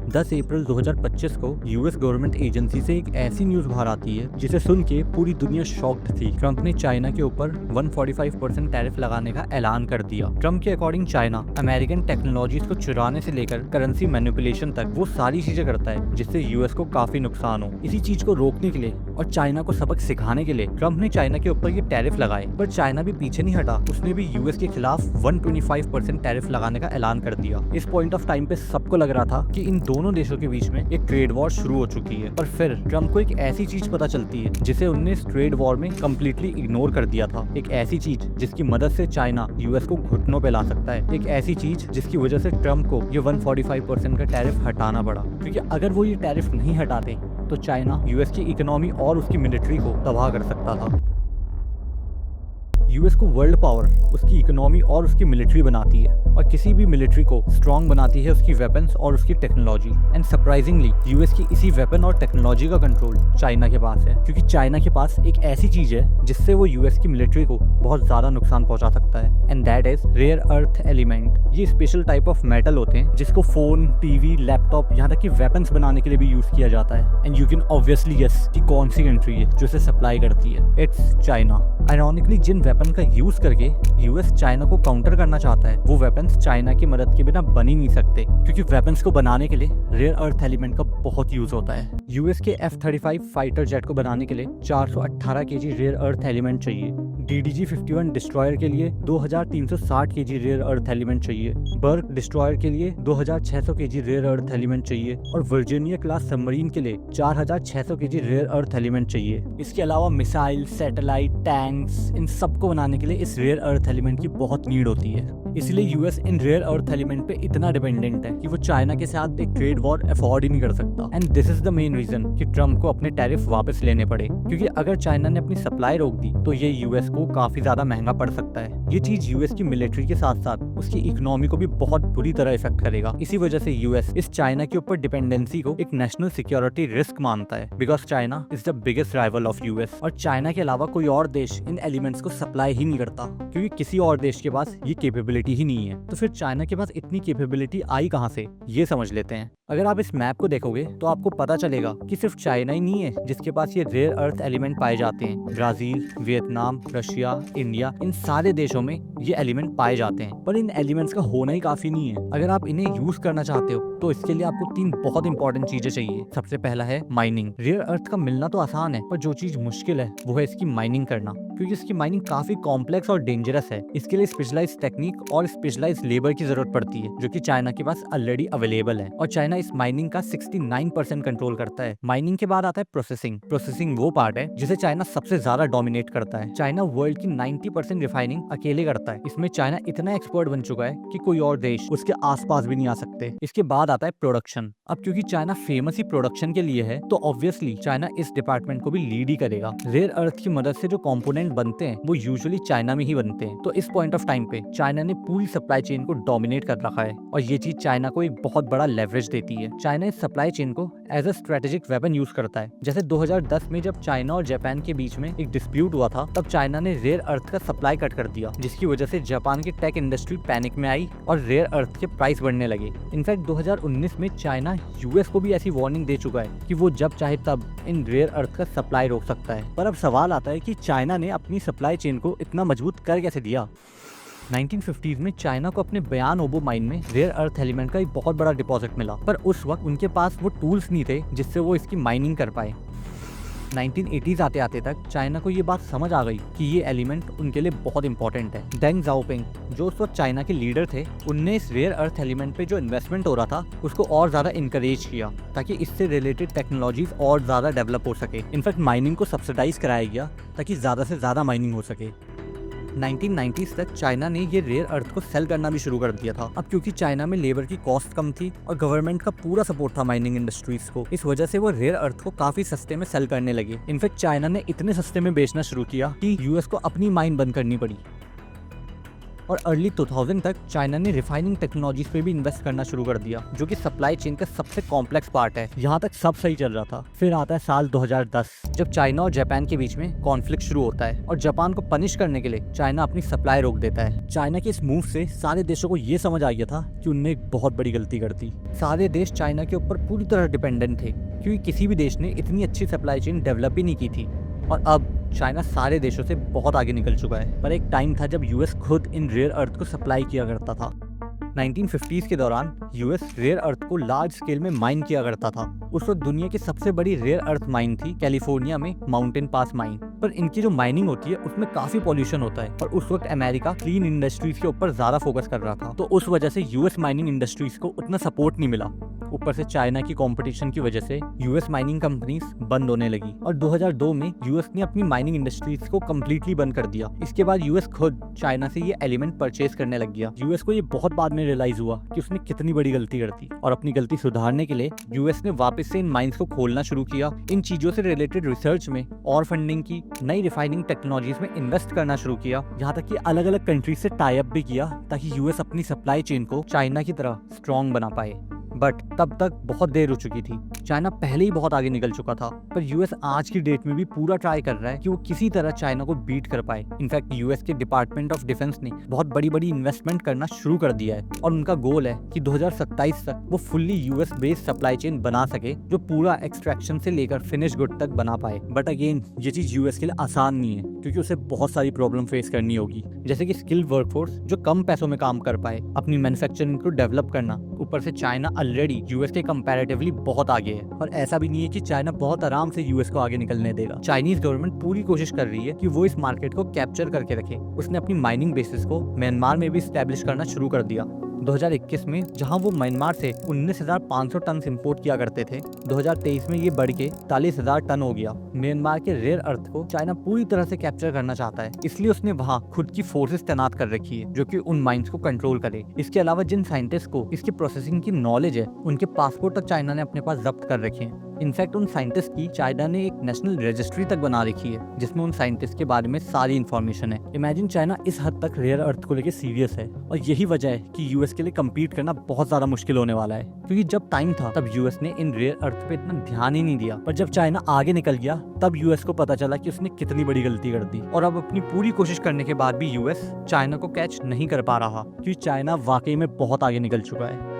10 अप्रैल 2025 को US government agency से एक ऐसी न्यूज बाहर आती है जिसे सुन के पूरी दुनिया शॉक्ड थी। ट्रम्प ने चाइना के ऊपर 145% टैरिफ लगाने का ऐलान कर दिया। ट्रम्प के अकॉर्डिंग चाइना अमेरिकन टेक्नोलॉजीज को चुराने से लेकर करेंसी मैनिपुलेशन तक वो सारी चीजें करता है जिससे यूएस को काफी नुकसान हो। इसी चीज को रोकने के लिए और चाइना को सबक सिखाने के लिए ट्रम्प ने चाइना के ऊपर ये टैरिफ लगाए, पर चाइना भी पीछे नहीं हटा। उसने भी यूएस के खिलाफ 125% टैरिफ लगाने का ऐलान कर दिया। इस पॉइंट ऑफ टाइम पे सबको लग रहा था कि इन दोनों देशों के बीच में एक ट्रेड वॉर शुरू हो चुकी है। पर फिर ट्रम्प को एक ऐसी चीज पता चलती है जिसे उनने इस ट्रेड वॉर में कम्प्लीटली इग्नोर कर दिया था। एक ऐसी चीज जिसकी मदद से चाइना यूएस को घुटनों पे ला सकता है। एक ऐसी चीज जिसकी वजह से ट्रम्प को ये 145% का टैरिफ हटाना पड़ा, क्योंकि अगर वो ये टैरिफ नहीं हटाते तो चाइना यूएस की इकोनॉमी और उसकी मिलिट्री को तबाह कर सकता था। यूएस को वर्ल्ड पावर उसकी इकोनॉमी और उसकी मिलिट्री बनाती है, और किसी भी मिलिट्री को स्ट्रॉन्ग बनाती है उसकी वेपन्स और उसकी टेक्नोलॉजी। एंड सरप्राइजिंगली यूएस की इसी वेपन और टेक्नोलॉजी का कंट्रोल चाइना के पास है, क्योंकि चाइना के पास एक ऐसी चीज है जिससे वो यूएस की मिलिट्री को बहुत ज्यादा नुकसान पहुंचा सकता है। And that is rare earth element. ये स्पेशल टाइप ऑफ मेटल होते हैं जिसको फोन, टीवी, लैपटॉप, यहाँ तक कि वेपन्स बनाने के लिए भी यूज किया जाता है। And you can obviously guess कि कौन सी कंट्री है जो इसे सप्लाई करती है। It's China. आयरॉनिकली जिन वेपन का यूज करके यूएस चाइना को काउंटर करना चाहता है, वो वेपन्स चाइना की मदद के बिना बन ही नहीं सकते, क्योंकि वेपन्स को बनाने के लिए रेयर अर्थ एलिमेंट का बहुत यूज होता है। यूएस के F-35 फाइटर जेट को बनाने के लिए 418 केजी रेयर अर्थ एलिमेंट चाहिए। DDG-51 डिस्ट्रॉयर के लिए 2360 केजी रेयर अर्थ एलिमेंट चाहिए। बर्क डिस्ट्रॉयर के लिए 2600 केजी रेयर अर्थ एलिमेंट चाहिए, और वर्जीनिया क्लास सबमरीन के लिए 4600 केजी रेयर अर्थ एलिमेंट चाहिए। इसके अलावा मिसाइल, सैटेलाइट, टैंक्स, इन सबको बनाने के लिए इस रेयर अर्थ एलिमेंट की बहुत नीड होती है। इसलिए यूएस इन रेयर अर्थ एलिमेंट पे इतना डिपेंडेंट है कि वो चाइना के साथ एक ट्रेड वॉर अफोर्ड ही नहीं कर सकता। And this is the main reason कि ट्रम्प को अपने टैरिफ वापस लेने पड़े, क्योंकि अगर चाइना ने अपनी सप्लाई रोक दी तो ये यूएस को काफी ज्यादा महंगा पड़ सकता है। ये चीज यूएस की मिलिट्री के साथ साथ उसकी इकोनॉमी को भी बहुत बुरी तरह इफेक्ट करेगा। इसी वजह से यूएस इस चाइना के ऊपर डिपेंडेंसी को एक नेशनल सिक्योरिटी रिस्क मानता है, because China is the biggest rival of US. और चाइना के अलावा कोई और देश इन एलिमेंट्स को सप्लाई ही नहीं करता, क्योंकि किसी और देश के पास ये कैपेबिलिटी ही नहीं है। तो फिर चाइना के पास इतनी कैपेबिलिटी आई कहां से, ये समझ लेते हैं। अगर आप इस मैप को देखोगे तो आपको पता चलेगा कि सिर्फ चाइना ही नहीं है जिसके पास ये रेयर अर्थ एलिमेंट पाए जाते हैं। ब्राजील, वियतनाम, रशिया, इंडिया, इन सारे देशों में ये एलिमेंट पाए जाते हैं। पर इन एलिमेंट्स का होना ही काफी नहीं है। अगर आप इन्हें यूज करना चाहते हो तो इसके लिए आपको 3 बहुत इंपॉर्टेंट चीजें चाहिए। सबसे पहला है माइनिंग। रेयर अर्थ का मिलना तो आसान है, पर जो चीज मुश्किल है वो है इसकी माइनिंग करना, क्योंकि इसकी माइनिंग काफी कॉम्प्लेक्स और डेंजरस है। इसके लिए स्पेशलाइज्ड टेक्निक और स्पेशलाइज्ड लेबर की जरूरत पड़ती है, जो कि चाइना के पास ऑलरेडी अवेलेबल है। और चाइना इस माइनिंग का 69% कंट्रोल करता है। माइनिंग के बाद आता है प्रोसेसिंग। प्रोसेसिंग वो पार्ट है जिसे चाइना सबसे ज्यादा डोमिनेट करता है। चाइना वर्ल्ड की 90% रिफाइनिंग अकेले करता है। इसमें चाइना इतना एक्सपर्ट बन चुका है कि कोई और देश उसके आसपास भी नहीं आ सकते। इसके बाद आता है प्रोडक्शन। अब क्योंकि चाइना फेमस ही प्रोडक्शन के लिए है, तो ऑब्वियसली चाइना इस डिपार्टमेंट को भी लीड ही करेगा। रेयर अर्थ की मदद से जो कंपोनेंट बनते हैं वो यूजुअली चाइना में ही बनते हैं। तो इस पॉइंट ऑफ टाइम पे चाइना ने पूरी सप्लाई चेन को डोमिनेट कर रखा है, और ये चीज चाइना को एक बहुत बड़ा लेवरेज देती है। चाइना इस सप्लाई चेन को as a strategic weapon use करता है। जैसे 2010 में जब चाइना और जापान के बीच में एक डिस्प्यूट हुआ था, तब चाइना ने रेयर अर्थ का सप्लाई कट कर दिया, जिसकी वजह से जापान की टेक इंडस्ट्री पैनिक में आई और रेयर अर्थ के प्राइस बढ़ने लगे। इनफैक्ट 2019 में चाइना यूएस को भी ऐसी वार्निंग दे चुका है कि वो जब चाहे तब इन रेयर अर्थ का सप्लाई रोक सकता है। पर अब सवाल आता है कि चाइना ने अपनी सप्लाई चेन को इतना मजबूत कर कैसे दिया। 1950s में चाइना को अपने बयान ओबो माइन में रेयर अर्थ एलिमेंट का एक बहुत बड़ा डिपॉजिट मिला, पर उस वक्त उनके पास वो टूल्स नहीं थे जिससे वो इसकी माइनिंग कर पाए। 1980s आते आते तक चाइना को ये बात समझ आ गई कि ये एलिमेंट उनके लिए बहुत इंपॉर्टेंट है। डेंग जाओपिंग, जो उस वक्त चाइना के लीडर थे, उनने इस रेयर अर्थ एलिमेंट पे जो इन्वेस्टमेंट हो रहा था उसको और ज्यादा इनकरेज किया, ताकि इससे रिलेटेड टेक्नोलॉजीज और ज्यादा डेवलप हो सके। इनफैक्ट माइनिंग को सब्सिडाइज कराया गया ताकि ज्यादा से ज्यादा माइनिंग हो सके। 1990s तक चाइना ने ये रेयर अर्थ को सेल करना भी शुरू कर दिया था। अब क्योंकि चाइना में लेबर की कॉस्ट कम थी और गवर्नमेंट का पूरा सपोर्ट था माइनिंग इंडस्ट्रीज को, इस वजह से वो रेयर अर्थ को काफी सस्ते में सेल करने लगे। इनफैक्ट चाइना ने इतने सस्ते में बेचना शुरू किया कि यूएस को अपनी माइन बंद करनी पड़ी। और अर्ली 2000 तक चाइना ने रिफाइनिंग टेक्नोलॉजीज पे भी इन्वेस्ट करना शुरू कर दिया, जो कि सप्लाई चेन का सबसे कॉम्प्लेक्स पार्ट है। यहाँ तक सब सही चल रहा था। फिर आता है साल 2010, जब चाइना और जापान के बीच में कॉन्फ्लिक्ट शुरू होता है और जापान को पनिश करने के लिए चाइना अपनी सप्लाई रोक देता है। चाइना के इस मूव से सारे देशों को ये समझ आ गया था कि उनने एक बहुत बड़ी गलती कर दी। सारे देश चाइना के ऊपर पूरी तरह डिपेंडेंट थे, क्योंकि किसी भी देश ने इतनी अच्छी सप्लाई चेन डेवलप ही नहीं की थी। और अब चाइना सारे देशों से बहुत आगे निकल चुका है। पर एक टाइम था जब यूएस खुद इन रेयर अर्थ को सप्लाई किया करता था। 1950s के दौरान यूएस रेयर अर्थ को लार्ज स्केल में माइन किया करता था। उस वक्त दुनिया की सबसे बड़ी रेयर अर्थ माइन थी कैलिफोर्निया में माउंटेन पास माइन। पर इनकी जो माइनिंग होती है उसमें काफी पॉल्यूशन होता है और उस वक्त अमेरिका क्लीन इंडस्ट्रीज के ऊपर ज्यादा फोकस कर रहा था, तो उस वजह से यूएस माइनिंग इंडस्ट्रीज को उतना सपोर्ट नहीं मिला। ऊपर से चाइना की कंपटीशन की वजह से यूएस माइनिंग कंपनीज बंद होने लगी और 2002 में यूएस ने अपनी माइनिंग इंडस्ट्रीज को कम्प्लीटली बंद कर दिया। इसके बाद यूएस खुद चाइना से ये एलिमेंट परचेज करने लग गया। यूएस को ये बहुत बाद में रियलाइज हुआ कि उसने कितनी बड़ी गलती कर दी और अपनी गलती सुधारने के लिए यूएस ने वापस से इन माइंस को खोलना शुरू किया। इन चीजों से रिलेटेड रिसर्च में और फंडिंग की, नई रिफाइनिंग टेक्नोलॉजीज में इन्वेस्ट करना शुरू किया। यहाँ तक कि अलग अलग कंट्रीज से टाई अप भी किया ताकि यूएस अपनी सप्लाई चेन को चाइना की तरह स्ट्रॉन्ग बना पाए। बट तब तक बहुत देर हो चुकी थी। चाइना पहले ही बहुत आगे निकल चुका था, पर यूएस आज की डेट में भी पूरा ट्राई कर रहा है कि वो किसी तरह चाइना को बीट कर पाए। इनफैक्ट यूएस के डिपार्टमेंट ऑफ डिफेंस ने बहुत बड़ी बड़ी इन्वेस्टमेंट करना शुरू कर दिया है और उनका गोल है कि 2027 तक वो fully US based supply chain बना सके, जो पूरा एक्सट्रैक्शन से लेकर फिनिश गुड तक बना पाए। बट अगेन ये चीज यूएस के लिए आसान नहीं है, क्योंकि उसे बहुत सारी प्रॉब्लम फेस करनी होगी, जैसे कि स्किल्ड वर्कफोर्स जो कम पैसों में काम कर पाए, अपनी मैन्युफैक्चरिंग को डेवलप करना। ऊपर से चाइना ऑलरेडी यूएस के कंपैरेटिवली बहुत आगे है और ऐसा भी नहीं है कि चाइना बहुत आराम से यूएस को आगे निकलने देगा। चाइनीज गवर्नमेंट पूरी कोशिश कर रही है कि वो इस मार्केट को कैप्चर करके रखे। उसने अपनी माइनिंग बेसिस को म्यांमार में भी स्टैब्लिश करना शुरू कर दिया। 2021 में जहां वो म्यांमार से 19,500 टन इंपोर्ट किया करते थे, 2023 में ये बढ़ के 40,000 टन हो गया। म्यांमार के रेयर अर्थ को चाइना पूरी तरह से कैप्चर करना चाहता है, इसलिए उसने वहां खुद की फोर्सेस तैनात कर रखी है जो कि उन माइंस को कंट्रोल करे। इसके अलावा जिन साइंटिस्ट को इसकी प्रोसेसिंग की नॉलेज है, उनके पासपोर्ट तक चाइना ने अपने पास जब्त कर रखे हैं। इनफैक्ट उन साइंटिस्ट की चाइना ने एक नेशनल रजिस्ट्री तक बना रखी है, जिसमें उन साइंटिस्ट के बारे में सारी इन्फॉर्मेशन है। इमेजिन चाइना इस हद तक रेयर अर्थ को लेकर सीरियस है, और यही वजह है कि यूएस के लिए कम्पीट करना बहुत ज्यादा मुश्किल होने वाला है। क्योंकि जब टाइम था तब यूएस ने इन रेयर अर्थ पे इतना ध्यान ही नहीं दिया, पर जब चाइना आगे निकल गया तब यूएस को पता चला कि उसने कितनी बड़ी गलती कर दी। और अब अपनी पूरी कोशिश करने के बाद भी यूएस चाइना को कैच नहीं कर पा रहा, क्योंकि चाइना वाकई में बहुत आगे निकल चुका है।